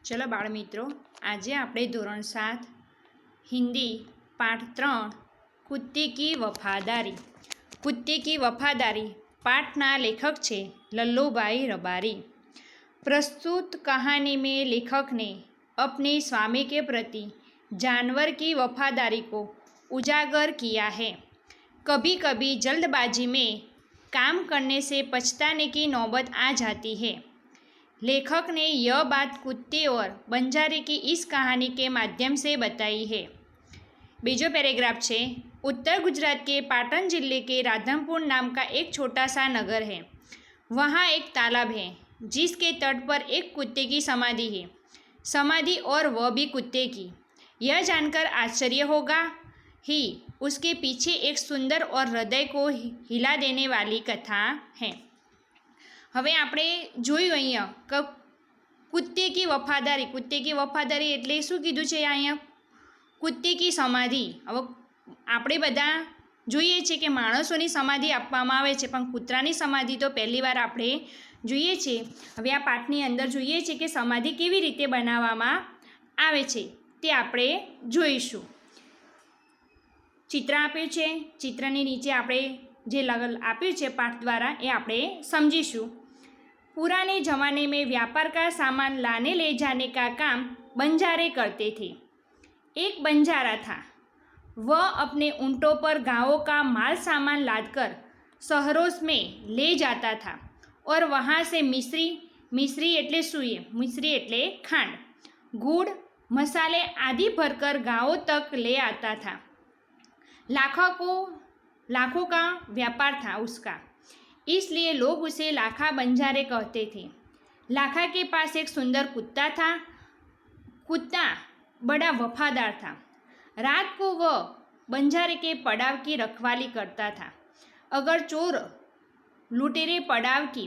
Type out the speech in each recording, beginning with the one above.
चलो बाळ मित्रों, आज આપણે ધોરણ 7 हिंदी पाठ 3 कुत्ते की वफादारी। कुत्ते की वफादारी पाठना लेखक छे लल्लूभाई रबारी। प्रस्तुत कहानी में लेखक ने अपने स्वामी के प्रति जानवर की वफादारी को उजागर किया है। कभी कभी जल्दबाजी में काम करने से पछताने की नौबत आ जाती है। लेखक ने यह बात कुत्ते और बंजारे की इस कहानी के माध्यम से बताई है। बीजो पैराग्राफ है। उत्तर गुजरात के पाटन जिले के राधनपुर नाम का एक छोटा सा नगर है। वहाँ एक तालाब है जिसके तट पर एक कुत्ते की समाधि है। समाधि और वह भी कुत्ते की। यह जानकर आश्चर्य होगा ही उसके पीछे एक सुंदर और हृदय को हिला देने वाली कथा है। હવે આપણે જોયું અહીંયા कुत्ते की वफादारी એટલે શું કીધું છે અહીંયા? कुत्ते की समाधि। હવે આપણે બધા જોઈએ છે કે માણસોની સમાધિ આપવામાં આવે છે, પણ કૂતરાની સમાધિ તો પહેલી વાર આપણે જોઈએ છે। હવે આ પાઠની અંદર જોઈએ છે કે સમાધિ કેવી રીતે બનાવવામાં આવે છે તે આપણે જોઈશું। ચિત્ર આપ્યું છે, ચિત્રની નીચે આપણે જે આપ્યું છે પાઠ દ્વારા એ આપણે સમજીશું। पुराने ज़माने में व्यापार का सामान लाने ले जाने का काम बंजारे करते थे। एक बंजारा था। वह अपने ऊँटों पर गांवों का माल सामान लादकर शहरों में ले जाता था और वहाँ से मिश्री एटले सूये, मिश्री एटले खांड, गुड़, मसाले आदि भरकर गांवों तक ले आता था। लाखों का व्यापार था उसका, इसलिए लोग उसे लाखा बंजारे कहते थे। लाखा के पास एक सुंदर कुत्ता था। कुत्ता बड़ा वफादार था। रात को वह बंजारे के पड़ाव की रखवाली करता था। अगर चोर लुटेरे पड़ाव की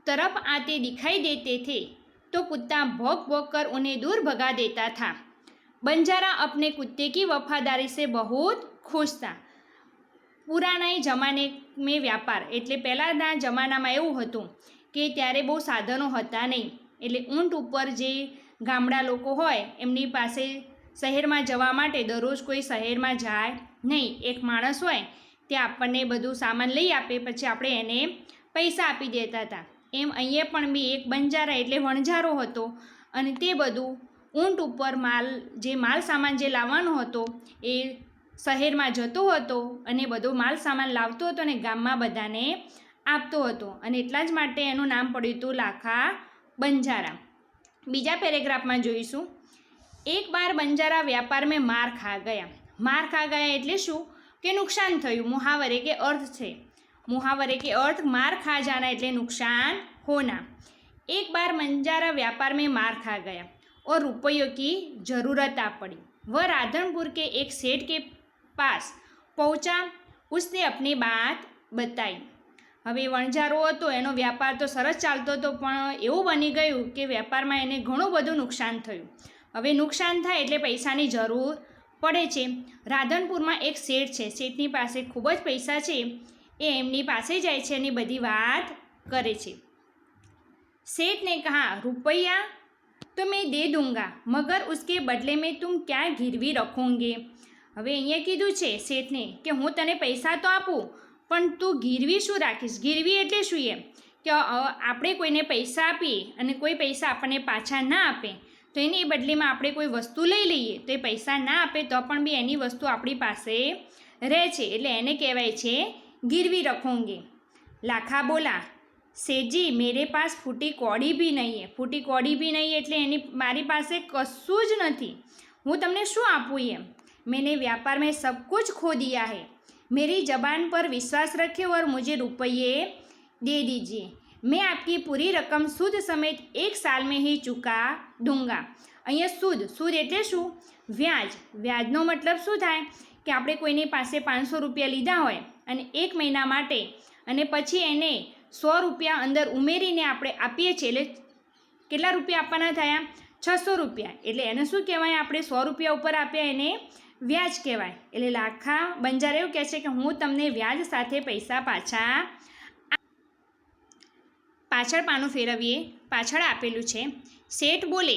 तरफ आते दिखाई देते थे तो कुत्ता भौंक भौंक कर उन्हें दूर भगा देता था। बंजारा अपने कुत्ते की वफादारी से बहुत खुश था। पुराना जमाने में व्यापार एटले पहलाना जमानामां एवुं हतुं के त्यारे बहु साधनो हता नहीं, एटले ऊँट उपर जे गामड़ा लोको होय एमनी पासे शहेरमां जवा माटे दररोज कोई शहेरमां जाय नहीं। एक माणस होय ते आपणे बधुं सामान लई आपे, पछी आपणे एने पैसा आपी देता था। एम अहींया पण बी एक बंजारा एटले वणझारो हतो अने ते बधुं ऊँट उपर माल सामान जे लावવાનો हतो ए शहेरमां जतो हतो अने बधो माल सामान लावतो हतो अने गाममां बधाने आपतो हतो अने एटला ज माटे एनुं नाम पड्युं हतुं लाखा बंजारा। बीजा पेरेग्राफमां जोईशुं। एक बार बंजारा व्यापार में मार खा गया एटले शुं के नुकसान थयुं। मुहावरे के अर्थ छे। मुहावरे के अर्थ मार खा जाना एटले नुकसान होना। एक बार बंजारा व्यापार में मार खा गया और रुपयों की ज़रूरत आ पड़ी। वह राधनपुर के एक सेठ के पास पहुँचा। उसने अपनी बात बताई। हवे वणझारो हतो, एनो व्यापार तो सरस चालतो हतो, पण एवुं बनी गयुं के व्यापारमां एने घणुं बधुं नुकसान थयुं। हवे नुकसान थाय एटले पैसानी जरूर पड़े छे। राधनपुरमां एक सेठ छे। सेठनी पासे खूब ज पैसा छे। ए एमनी पासे जाय छे अने बधी वात करे छे। सेठ ने कहा, रुपया तो मैं दे दूंगा, मगर उसके बदले में तुम क्या गिरवी रखोगे? हवे अहींया कीधुं छे सेठने के हूँ तने पैसा तो आपूँ, पण तू गिरवी शुं राखीश? गिरवी एटले शुं एम के आपणे कोईने पैसा आपीए अने कोई पैसा आपणे पाछा ना आपे तो एनी बदलीमां आपणे कोई वस्तु लई लईए तो ए पैसा ना आपे तो पण बी एनी वस्तु आपणी पासे रहे छे, एटले एने कहेवाय छे गिरवी रखोगे। लाखा बोला, सेठ जी मेरे पास फूटी कौड़ी भी नहीं है। फूटी कौड़ी भी नहीं एटले एनी मारी पासे कशुं ज नथी, हूँ तमने शुं आपूँ एम? मैंने व्यापार में सब कुछ खो दिया है। मेरी ज़बान पर विश्वास रखें और मुझे रुपये दे दीजिए। मैं आपकी पूरी रकम सूद समेत 1 साल में ही चुका दूंगा। अहींया सूद एटले शुं? व्याज। व्याजनो मतलब शुं थाय के आपणे कोईनी पासे 500 रुपया लीधा होय अने 1 महीना माटे अने पछी एने 100 रुपया अंदर उमेरीने आपणे आपीए छीए एटले केटला रुपया आपवाना थया? 600 रुपया। एटले एने शुं कहेवाय? आपणे 100 रुपया उपर आप्या एने व्याज कहेवाय। एटले लाखा बंजारा एवुं कहे छे के हूँ तमने व्याज साथे पैसा पाछळ पानुं फेरवीए, पाछळ आपेलुं छे। सेठ बोले,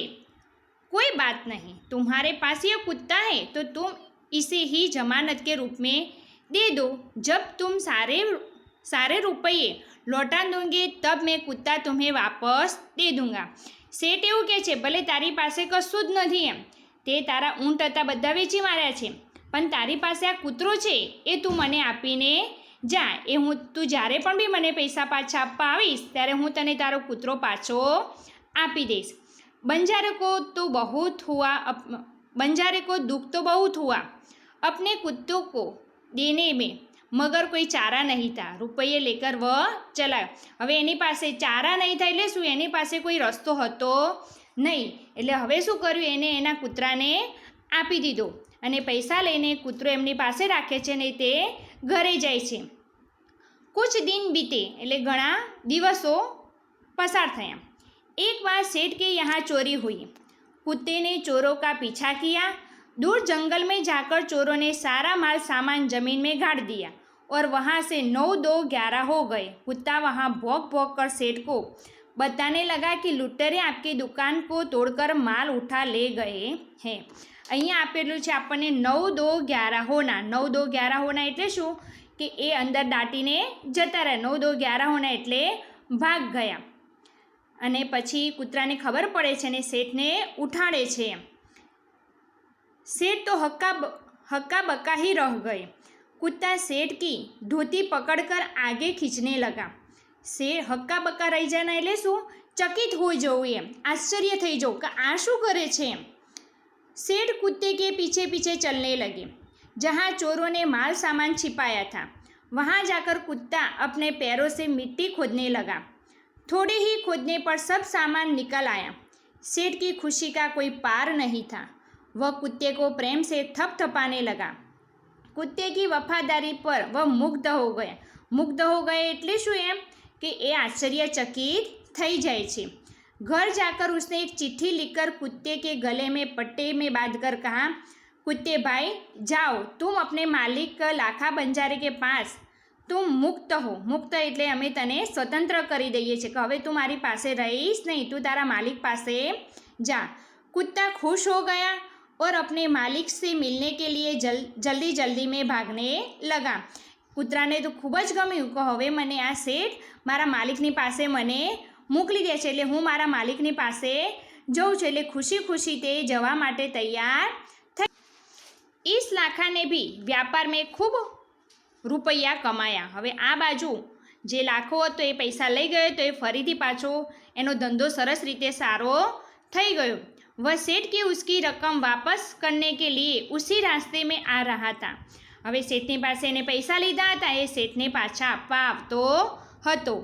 कोई बात नहीं, तुम्हारे पास ये कुत्ता है तो तुम इसे ही जमानत के रूप में दे दो। जब तुम सारे रुपये लौटा दोगे तब मैं कुत्ता तुम्हें वापस दे दूंगा। શેઠ એવું કહે છે, ભલે તારી પાસે કશું જ નથી એમ, તે તારા ઊંટ હતા બધા વેચી માર્યા છે, પણ તારી પાસે આ કૂતરો છે એ તું મને આપીને જા, તું જ્યારે પણ બી મને પૈસા પાછા આપવા આવીશ ત્યારે હું તને તારો કૂતરો પાછો આપી દઈશ। बंजारे को दुख तो बहुत हुआ, अपने कुत्तों को देने में, मगर कोई चारा नहीं था, रुपये लेकर वह चला। હવે એની પાસે ચારા નહીં થાય એટલે શું, એની પાસે કોઈ રસ્તો હતો નહીં, એટલે હવે શું કર્યું, એને એના કૂતરાને આપી દીધો અને પૈસા લઈને કૂતરો એમની પાસે રાખે છે ને તે ઘરે જાય છે। कुछ दिन बीते એટલે ઘણા દિવસો પસાર થયા। एक बार सेठ के यहाँ चोरी हुई। कुत्ते ने चोरों का पीछा किया। दूर जंगल में जाकर चोरों ने सारा माल सामान जमीन में गाड़ दिया और वहाँ से 9, 2, 11 हो गए। कुत्ता वहाँ भौंक भौंक कर सेठ को बताने लगा कि लुटेरे आपकी दुकान को तोड़कर माल उठा ले गए हैं। અહીંયા આપેલું છે આપણને 9, 2, 11 હોના। 9, 2, 11 હોના એટલે શું કે એ અંદર દાટીને જતા રહ્યા। 9, 2, 11 હોના એટલે ભાગ ગયા। અને પછી કૂતરાને ખબર પડે છે અને શેઠને ઉઠાડે છે। सेठ तो हक्का बक्का ही रह गए। कुत्ता सेठ की धोती पकड़कर आगे खींचने लगा। सेठ हक्का बक्का रही जाना એટલે શું, ચકિત હોઈ જવું એમ, આશ્ચર્ય થઈ જવું કે આ શું કરે છે એમ। सेठ कुत्ते के पीछे पीछे चलने लगे। जहाँ चोरों ने माल सामान छिपाया था वहाँ जाकर कुत्ता अपने पैरों से मिट्टी खोदने लगा। थोड़े ही खोदने पर सब सामान निकल आया। सेठ की खुशी का कोई पार नहीं था। वह कुत्ते को प्रेम से थपथपाने लगा। कुत्ते की वफादारी पर वह मुग्ध हो गए એટલે શું એમ કે એ આશ્ચર્યચकित થઈ જાય છે। घर जाकर उसने एक चिट्ठी लिखकर कुत्ते के गले में पट्टे में बांधकर कहा, कुत्ते भाई जाओ, तुम अपने मालिक लाखा बंजारे के पास, तुम मुक्त हो। मुक्त એટલે અમે તને સ્વતંત્ર કરી દઈએ છીએ કે હવે તું મારી પાસે રહીશ નહીં, તું તારા માલિક પાસે जा। कुत्ता खुश हो गया और अपने मालिक से मिलने के लिए जल्दी जल्दी में भागने लगा। કૂતરાને તો ખૂબ જ ગમ્યું કે હવે મને આ શેઠ મારા માલિકની પાસે મને મોકલી દે છે, એટલે હું મારા માલિકની પાસે જઉં છું, એટલે ખુશી ખુશી તે જવા માટે તૈયાર થઈ। इस लाखा ने भी व्यापार में खूब રૂપિયા કમાયા। હવે આ બાજુ જે લાખો હતો એ પૈસા લઈ ગયો તો એ ફરીથી પાછો એનો ધંધો સરસ રીતે સારો થઈ ગયો। वह सेठ की उसकी रकम वापस करने के लिए उसी रास्ते में आ रहा था। હવે શેઠની પાસે એને પૈસા લીધા હતા એ શેઠને પાછા આપવા આવતો હતો।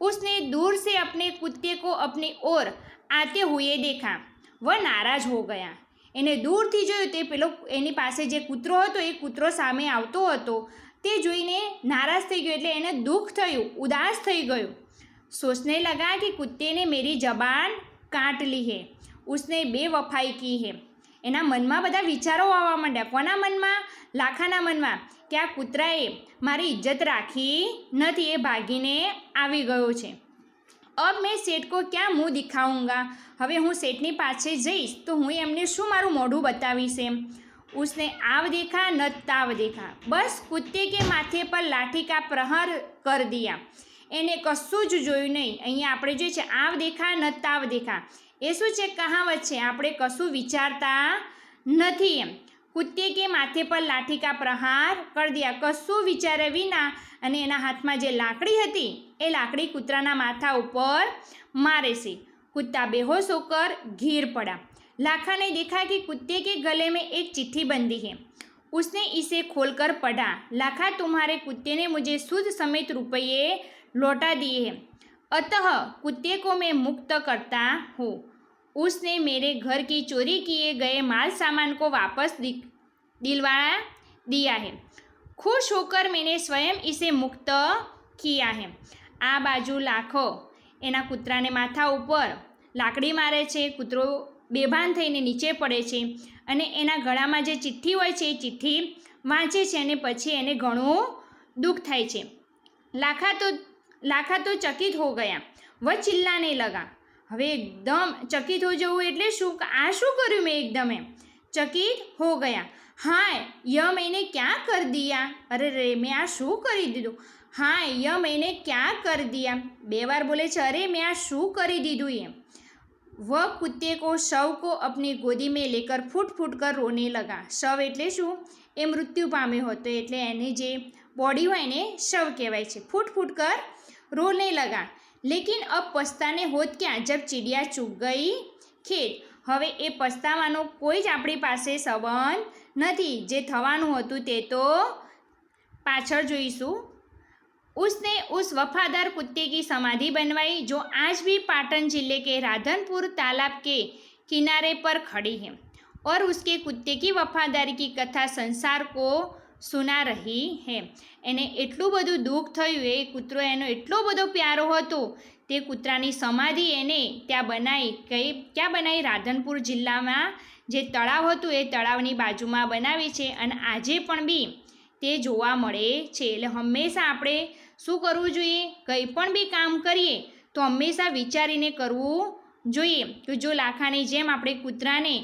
उसने दूर से अपने कुत्ते को अपनी ओर आते हुए देखा। वह नाराज हो गया। એને દૂરથી જોયું તે પેલો એની પાસે જે કૂતરો હતો એ કૂતરો સામે આવતો હતો તે જોઈને નારાજ થઈ ગયો, એટલે એને દુઃખ થયું, ઉદાસ થઈ ગયો। सोचने लगा कि कुत्ते ने मेरी जबान काट ली है, उसने बेवफाई की है। એના મનમાં બધા વિચારો આવવા માંડ્યા। કોના મનમાં? લાખાના મનમાં, કે આ કૂતરાએ મારી ઇજ્જત રાખી નથી, એ ભાગીને આવી ગયો છે। अब मैं सेठ को क्या मुँह दिखाऊंगा, હવે હું શેઠની પાસે જઈશ તો હું એમને શું મારું મોઢું બતાવીશ એમ। उसने आव देखा न ताव देखा, बस कुत्ते के माथे पर लाठी का प्रहार कर दिया। એને કશું જ જોયું નહીં। અહીંયા આપણે જોઈએ છે આવ દેખા ન તાવ દેખા, એ શું છે, કહાવત છે, આપણે કશું વિચારતા નથી એમ। કુત્તે કે માથે પર લાઠી કા પ્રહાર કર દિયા, કશું વિચાર્યા વિના અને એના હાથમાં જે લાકડી હતી એ લાકડી કૂતરાના માથા ઉપર મારે છે। कुत्ता बेहोश होकर गिर पड़ा। लाखा ने देखा कि कुत्ते के गले में एक चिट्ठी बंधी है। उसने इसे खोलकर पढ़ा। लाखा, तुम्हारे कुत्ते ने मुझे सूद समेत रुपये लौटा दिए हैं, अतः कुत्ते को मैं मुक्त करता हूँ। उसने मेरे घर की चोरी किए गए माल सामान को वापस दिलवा दिया है। खुश होकर मैंने स्वयं इसे मुक्त किया है। आ बाजू लाखो એના કૂતરાને માથા ઉપર લાકડી મારે છે, કૂતરો બેભાન થઈને નીચે પડે છે અને એના ગળામાં જે ચિઠ્ઠી હોય છે એ ચિઠ્ઠી વાંચે છે અને પછી એને ઘણું દુઃખ થાય છે। લાખા તો ચકિત હો ગયા, વહ ચિલ્લાને લગા। હવે એકદમ ચકિત હો જવું એટલે શું? આ શું કર્યું મેં? એકદમ એમ ચકિત હો ગયા. हाँ यह मैंने क्या कर दिया? अरे रे मैं आ शू करी दीधुं? हाँ यह मैंने क्या कर दिया? बे बार बोले छे अरे मैं आ शू करी दीधुं एम. वह कुत्ते को शव को अपनी गोदी में लेकर फूट फूट कर रोने लगा. शव એટલે શું? એ મૃત્યુ પામ્યો હતો એટલે એની જે બોડી હોય ને શવ કહેવાય છે. ફૂટ ફૂટ કર રોने लगा. लेकिन अब पछताने होत क्या जब चिड़िया चूक गई खेत. હવે એ પસ્તાવાનો કોઈ જ આપણી પાસે સંબંધ નથી. જે થવાનું હતું તે તો પાછળ જોઈશું. उसने उस वफादार कुत्ते की समाधि बनवाई जो आज भी पाटन जिले के राधनपुर तालाब के किनारे पर खड़ी है और उसके कुत्ते की वफादारी की कथा संसार को सुना रही है. એને એટલું બધું દુઃખ થયું, એ કૂતરો એનો એટલો બધો પ્યારો હતો, તે કૂતરાની સમાધિ એને ત્યાં બનાવી. ક્યાં બનાવી? રાધનપુર જિલ્લામાં જે તળાવ હતું એ તળાવની બાજુમાં બનાવી છે અને આજે પણ બી તે જોવા મળે છે. એટલે હંમેશા આપણે શું કરવું જોઈએ? કંઈ પણ બી કામ કરીએ તો હંમેશા વિચારીને કરવું જોઈએ. કે જો લાખાની જેમ આપણે કૂતરાને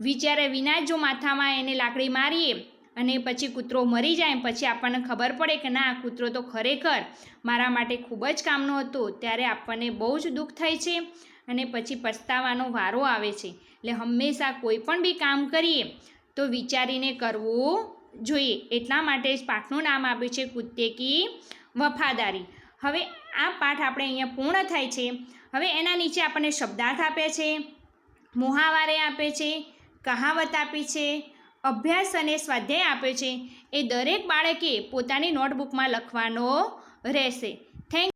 વિચાર્યા વિના જો માથામાં એને લાકડી મારીએ અને પછી કૂતરો મરી જાય, પછી આપણને ખબર પડે કે ના, કૂતરો તો ખરેખર મારા માટે ખૂબ જ કામનો હતો, ત્યારે આપણને બહુ જ દુઃખ થાય છે અને પછી પછતાવાનો વારો આવે છે. એટલે હંમેશા કોઈ પણ બી કામ કરીએ તો વિચારીને કરવું જોઈએ. એટલા માટે જ પાઠનું નામ આપ્યું છે કુત્તે કી વફાદારી. હવે આ પાઠ આપણે અહીંયા પૂર્ણ થાય છે. હવે એના નીચે આપણને શબ્દાર્થ આપે છે, મુહાવરે આપે છે, કહાવત આપી છે, અભ્યાસ અને સ્વાધ્યાય આપે છે. એ દરેક બાળકે પોતાની નોટબુકમાં લખવાનો રહેશે. થેન્ક